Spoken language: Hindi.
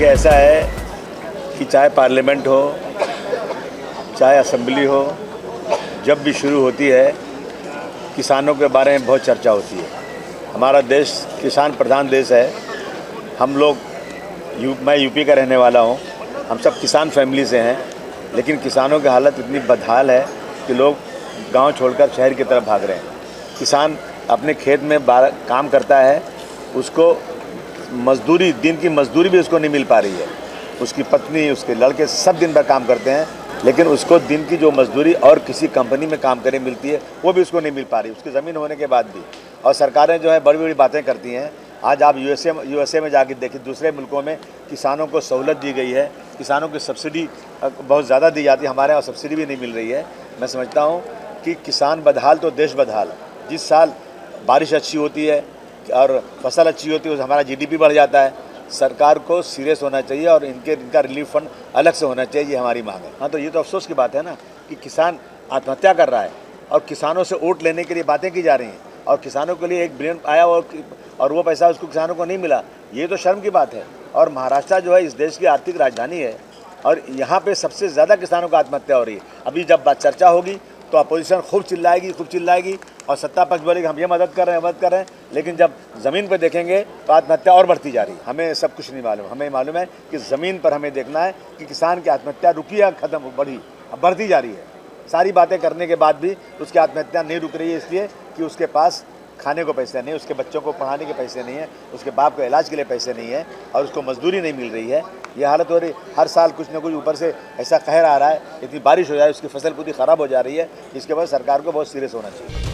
ऐसा है कि चाहे पार्लियामेंट हो, चाहे असेंबली हो, जब भी शुरू होती है किसानों के बारे में बहुत चर्चा होती है। हमारा देश किसान प्रधान देश है। हम लोग मैं यूपी का रहने वाला हूँ। हम सब किसान फैमिली से हैं, लेकिन किसानों की हालत इतनी बदहाल है कि लोग गांव छोड़कर शहर की तरफ भाग रहे हैं। किसान अपने खेत में काम करता है, उसको मजदूरी, दिन की मजदूरी भी उसको नहीं मिल पा रही है। उसकी पत्नी, उसके लड़के सब दिन भर काम करते हैं, लेकिन उसको दिन की जो मजदूरी और किसी कंपनी में काम करने मिलती है वो भी उसको नहीं मिल पा रही, उसकी ज़मीन होने के बाद भी। और सरकारें जो है बड़ी बड़ी बातें करती हैं। आज आप यूएसए में जाके देखिए, दूसरे मुल्कों में किसानों को सहूलत दी गई है, किसानों की सब्सिडी बहुत ज़्यादा दी जाती है। हमारे यहाँ सब्सिडी भी नहीं मिल रही है। मैं समझता हूँ कि किसान बदहाल तो देश बदहाल। जिस साल बारिश अच्छी होती है और फसल अच्छी होती है, उस हमारा जीडीपी बढ़ जाता है। सरकार को सीरियस होना चाहिए और इनका रिलीफ फंड अलग से होना चाहिए, ये हमारी मांग है। हाँ, तो ये तो अफसोस की बात है ना कि किसान आत्महत्या कर रहा है और किसानों से वोट लेने के लिए बातें की जा रही हैं और किसानों के लिए 1 बिलियन आया और वो पैसा उसको किसानों को नहीं मिला। ये तो शर्म की बात है। और महाराष्ट्र जो है इस देश की आर्थिक राजधानी है और यहाँ पे सबसे ज़्यादा किसानों का आत्महत्या हो रही है। अभी जब बात चर्चा होगी तो अपोजिशन खूब चिल्लाएगी और सत्ता पक्ष बोलेगी हम ये मदद कर रहे हैं, लेकिन जब ज़मीन पर देखेंगे तो आत्महत्या और बढ़ती जा रही है। हमें सब कुछ नहीं मालूम। हमें मालूम है कि ज़मीन पर हमें देखना है कि किसान की आत्महत्या रुकी या ख़त्म बढ़ती जा रही है। सारी बातें करने के बाद भी उसकी आत्महत्या नहीं रुक रही है, इसलिए कि उसके पास खाने को पैसे नहीं, उसके बच्चों को पढ़ाने के पैसे नहीं है, उसके बाप को इलाज के लिए पैसे नहीं है और उसको मजदूरी नहीं मिल रही है। ये हालत हो रही। हर साल कुछ ना कुछ ऊपर से ऐसा कहर आ रहा है, इतनी बारिश हो जाए उसकी फसल पूरी ख़राब हो जा रही है। इसके बाद सरकार को बहुत सीरियस होना चाहिए।